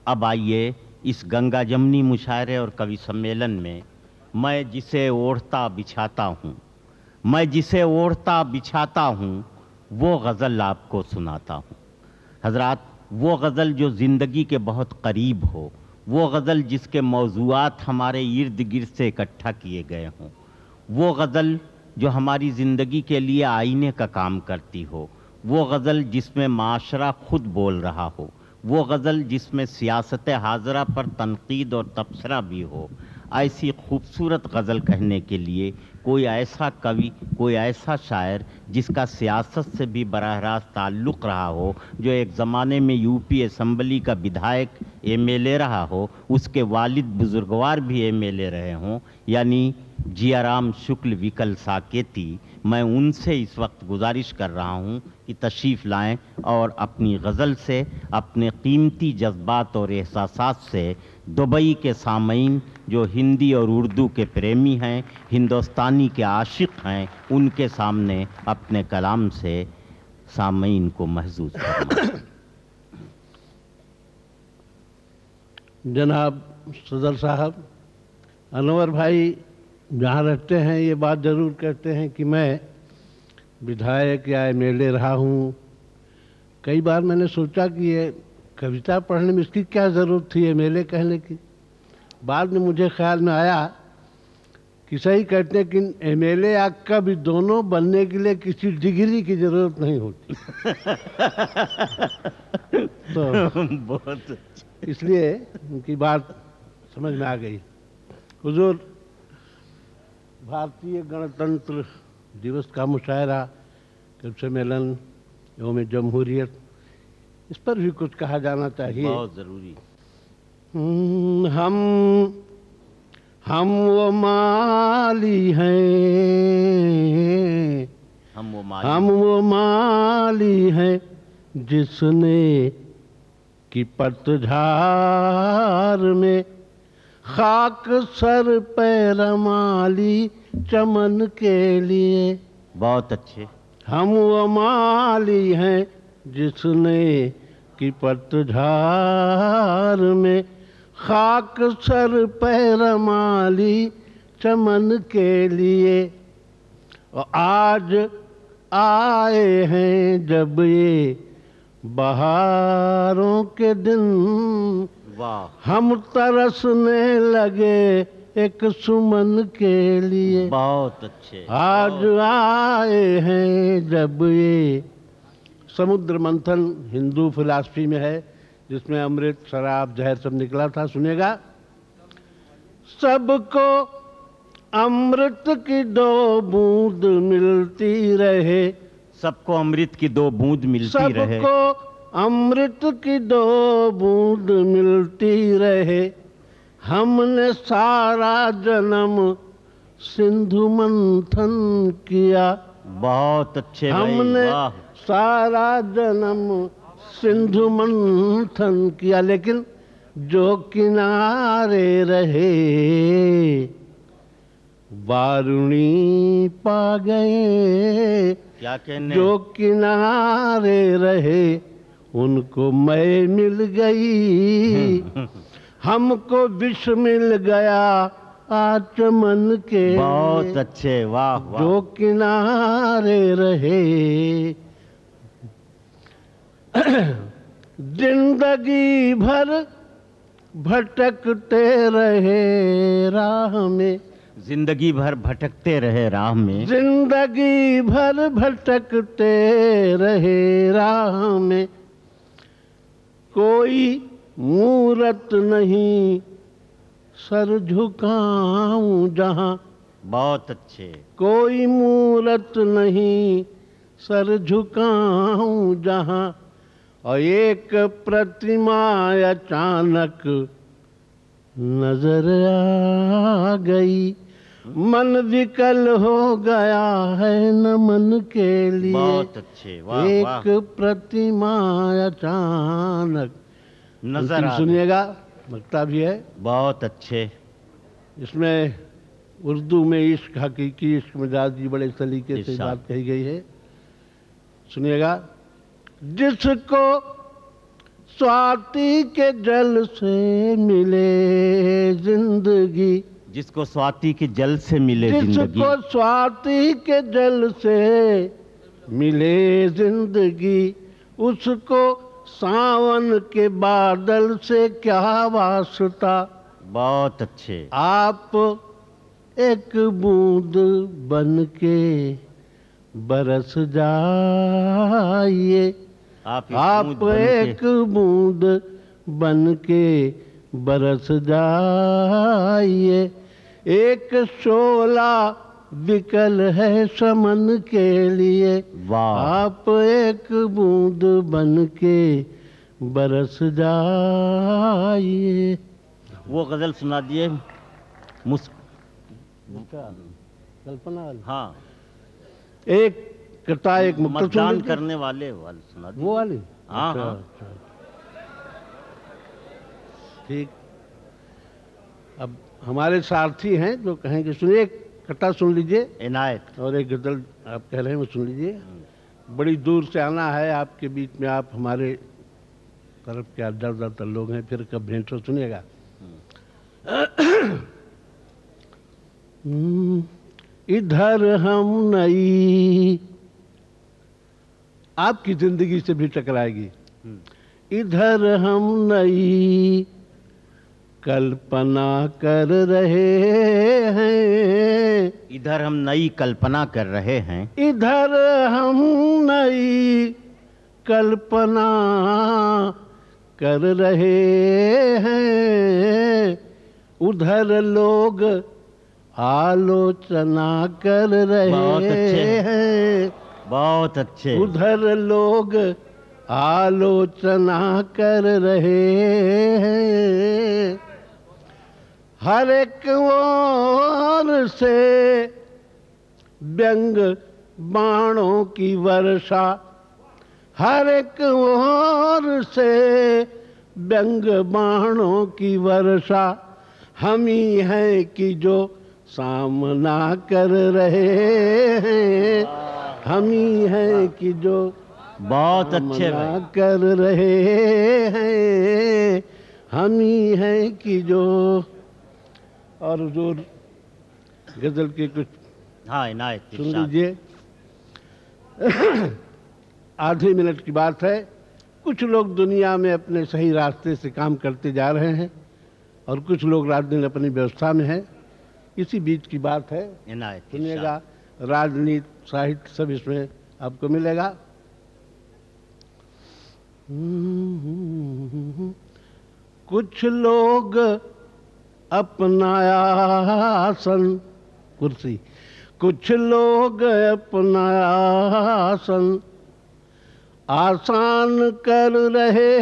अब आइए इस गंगा जमनी मुशायरे और कवि सम्मेलन में मैं जिसे ओढ़ता बिछाता हूँ, मैं जिसे ओढ़ता बिछाता हूँ, वो गज़ल आपको सुनाता हूँ। हज़रात, वो गज़ल जो ज़िंदगी के बहुत करीब हो, वो गज़ल जिसके मौज़ूआत हमारे इर्द गिर्द से इकट्ठा किए गए हों, वो गज़ल जो हमारी ज़िंदगी के लिए आईने का काम करती हो, वो गज़ल जिसमें माशरा खुद बोल रहा हो, वो गज़ल जिसमें सियासत हाज़रा पर तनकीद और तबसरा भी हो। ऐसी खूबसूरत गज़ल कहने के लिए कोई ऐसा कवि, कोई ऐसा शायर जिसका सियासत से भी बराह रास्त ताल्लुक़ रहा हो, जो एक ज़माने में यूपी असम्बली का विधायक एमएलए रहा हो, उसके वालिद बुजुर्गवार भी एमएलए रहे हों, यानी जियाराम शुक्ल विकल साकेती, मैं उनसे इस वक्त गुजारिश कर रहा हूं कि तशरीफ़ लाएं और अपनी गज़ल से, अपने कीमती जज्बात और एहसासात से दुबई के सामईन जो हिंदी और उर्दू के प्रेमी हैं, हिंदुस्तानी के आशिक़ हैं, उनके सामने अपने कलाम से सामईन को महसूस फरमाएं। जनाब सदर साहब, अनवर भाई जहाँ रहते हैं ये बात ज़रूर कहते हैं कि मैं विधायक या एमएलए रहा हूँ। कई बार मैंने सोचा कि ये कविता पढ़ने में इसकी क्या ज़रूरत थी एमएलए कहने की। बाद में मुझे ख्याल में आया कि सही कहते हैं कि एमएलए या कवि दोनों बनने के लिए किसी डिग्री की ज़रूरत नहीं होती। तो बहुत इसलिए उनकी बात समझ में आ गई। हुजूर, भारतीय गणतंत्र दिवस का मुशायरा, कवि सम्मेलन, यौम जमहूरियत, इस पर भी कुछ कहा जाना चाहिए। बहुत ज़रूरी। हम वो माली हैं, हम वो माली हैं जिसने कि पतझार में खाक सर पे रमाली चमन के लिए। बहुत अच्छे। हम वो माली हैं जिसने कि पतझार में खाक सर पे रमाली चमन के लिए। और आज आए हैं जब ये बहारों के दिन, वाह, हम तरसने लगे एक सुमन के लिए। बहुत अच्छे। आज आए हैं जब ये समुद्र मंथन हिंदू फिलॉसफी में है, जिसमें अमृत, शराब, जहर सब निकला था। सुनिएगा। सबको अमृत की दो बूंद मिलती रहे, सबको अमृत की दो बूंद मिलती रहे, सबको अमृत की दो बूंद मिलती रहे। हमने सारा जन्म सिंधु मंथन किया। बहुत अच्छे भाई, हमने वाह। सारा जन्म सिंधु मंथन किया, लेकिन जो किनारे रहे वारुणी पा गए। क्या कहने। जो किनारे रहे उनको मैं मिल गई, हमको विष मिल गया आचमन के। बहुत अच्छे, वाह वाह। जो किनारे रहे जिंदगी भर भटकते रहे राह में, जिंदगी भर भटकते रहे राह में, जिंदगी भर भटकते रहे राह में। कोई मूरत नहीं सर झुकाऊं जहां, बहुत अच्छे। कोई मूरत नहीं सर झुकाऊं जहां। और एक प्रतिमा अचानक नजर आ गई, मन विकल हो गया है नमन के लिए। बहुत अच्छे, वाह एक वाह। प्रतिमा अचानक नजर आ गई। सुनिएगा, लगता भी है। बहुत अच्छे। इसमें उर्दू में इश्क, हकीकी इश्क मिजाजी बड़े सलीके से बात कही गई है। सुनिएगा। जिसको स्वाति के जल से मिले जिंदगी, जिसको स्वाति के जल से मिले जिंदगी, जिसको स्वाति के जल से मिले जिंदगी, उसको सावन के बादल से क्या वास्ता। बहुत अच्छे। आप एक बूंद बन के बरस जाइए, आप एक बूंद बन के बरस जाइए। एक शोला विकल है समन के लिए, आप एक बूंद बन के बरस जाइए। वो गजल सुना दिए। कल्पना वाली? हाँ, एक कथा एक मुक्त मतदान करने वाले सुना दिए। वो वाली? हाँ अच्छा, हाँ। अच्छा। ठीक। अब हमारे सारथी हैं जो कहेंगे, सुनिए एक कथा सुन लीजिए, इनायत। और एक गजल आप कह रहे हैं वो सुन लीजिए। बड़ी दूर से आना है आपके बीच में, आप हमारे तरफ के ज्यादातर लोग हैं, फिर कब भेंट हो सुनिएगा। इधर हम नई आपकी जिंदगी से भी टकराएगी। इधर हम नई कल्पना कर रहे हैं, इधर हम नई कल्पना कर रहे हैं, इधर हम नई कल्पना कर रहे हैं, उधर लोग आलोचना कर रहे हैं। बहुत अच्छे। उधर लोग आलोचना कर रहे हैं। हर एक ओर से व्यंग बाणों की वर्षा, हर एक ओर से व्यंग बाणों की वर्षा, हम ही हैं कि जो सामना कर रहे हैं, हम ही हैं कि जो बहुत अच्छे सामना कर रहे हैं, हम ही हैं कि जो। और हुजूर गजल के कुछ हाँ इनायत सुन लीजिए। आधे मिनट की बात है। कुछ लोग दुनिया में अपने सही रास्ते से काम करते जा रहे हैं और कुछ लोग रात दिन अपनी व्यवस्था में हैं। इसी बीच की बात है, इनायत। सुनिएगा। राजनीति साहित्य सब इसमें आपको मिलेगा। कुछ लोग अपना आसन कुर्सी, कुछ लोग अपना आसन आसान कर रहे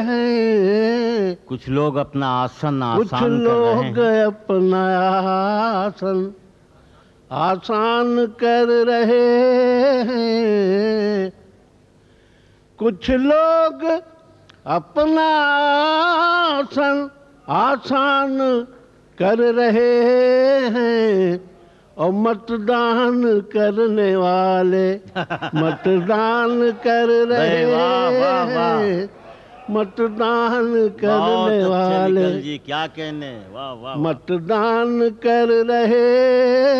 हैं, कुछ लोग अपना आसन कुछ आसान कर रहे लोग हैं, अपना आसन आसान कर रहे हैं, कुछ लोग अपना आसन आसान कर रहे हैं, और मतदान करने वाले मतदान कर रहे हैं, मतदान करने वाले जी क्या कहने, वाह वाह। मतदान कर रहे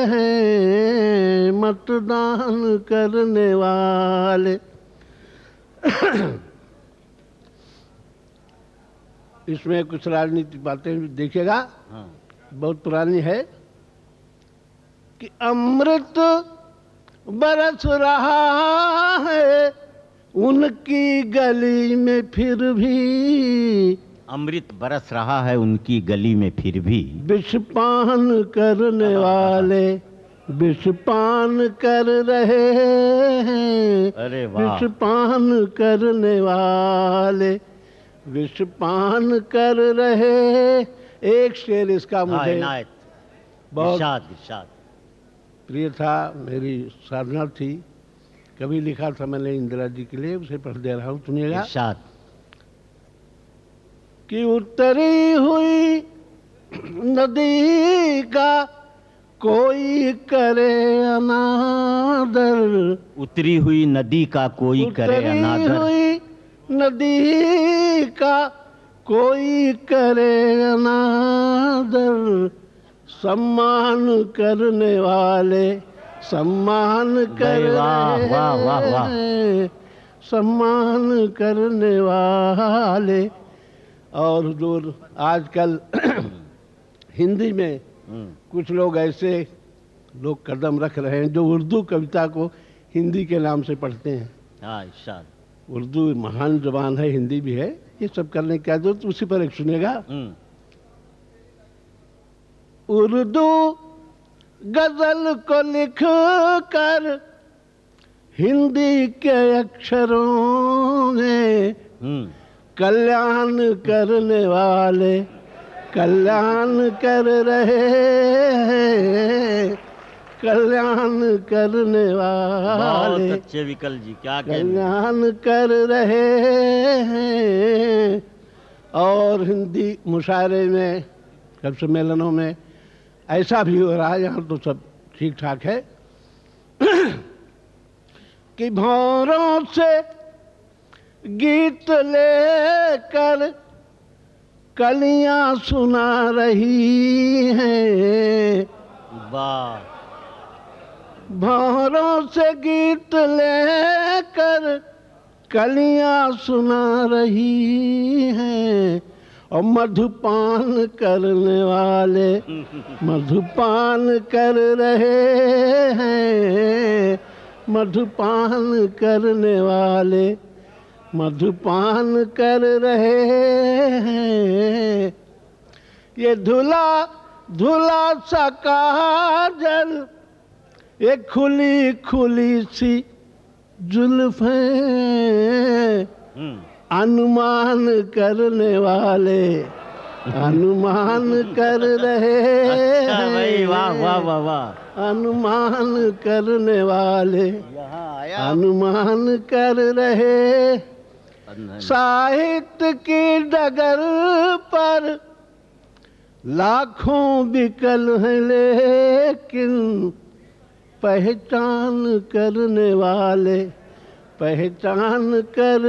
हैं, मतदान करने वाले। इसमें कुछ राजनीतिक बातें भी देखिएगा। हाँ। बहुत पुरानी है कि अमृत बरस रहा है उनकी गली में, फिर भी अमृत बरस रहा है उनकी गली में, फिर भी विषपान करने वाले विषपान कर रहे हैं। अरे वाह। विषपान करने वाले विषपान कर रहे। एक शेर इसका मुझे इनायत। बहुत इरशाद इरशाद। प्रिय था, मेरी साधना थी। कभी लिखा था मैंने इंदिरा जी के लिए, उसे पढ़ दे रहा हूँ, सुनिएगा। इरशाद। कि उतरी हुई नदी का कोई करे अनादर, उतरी हुई नदी का कोई करे उतरी अनादर, हुई नदी का कोई करे अनादर, सम्मान करने वाले सम्मान कर वाह, रहे वाह, वाह, वाह। हैं, सम्मान करने वाले। और जो आजकल हिंदी में कुछ लोग ऐसे लोग कदम रख रहे हैं जो उर्दू कविता को हिंदी के नाम से पढ़ते हैं। हाँ, इरशाद। उर्दू महान ज़बान है, हिंदी भी है, ये सब करने की क्या जरूरत, उसी पर एक सुनेगा। उर्दू गजल को लिख कर हिंदी के अक्षरों में कल्याण करने वाले कल्याण कर रहे हैं, कल्याण करने वाले बहुत अच्छे विकल जी, क्या कहने। कल्याण कर रहे हैं। और हिंदी मुशायरे में, कवि सम्मेलनों में ऐसा भी हो रहा है, यहाँ तो सब ठीक ठाक है कि भौरों से गीत लेकर कलियां सुना रही हैं। वाह। भौरों से गीत लेकर कलियां सुना रही हैं, और मधुपान करने वाले मधुपान कर रहे हैं, मधुपान करने वाले मधुपान कर रहे हैं। ये धुला धुला सा काजल, ये खुली खुली सी जुल्फें, अनुमान करने वाले अनुमान कर रहे हैं। वाह वाह वाह वाह। अनुमान करने वाले यहाँ आया अनुमान कर रहे। साहित्य की डगर पर लाखों विकल हैं, लेकिन पहचान करने वाले पहचान कर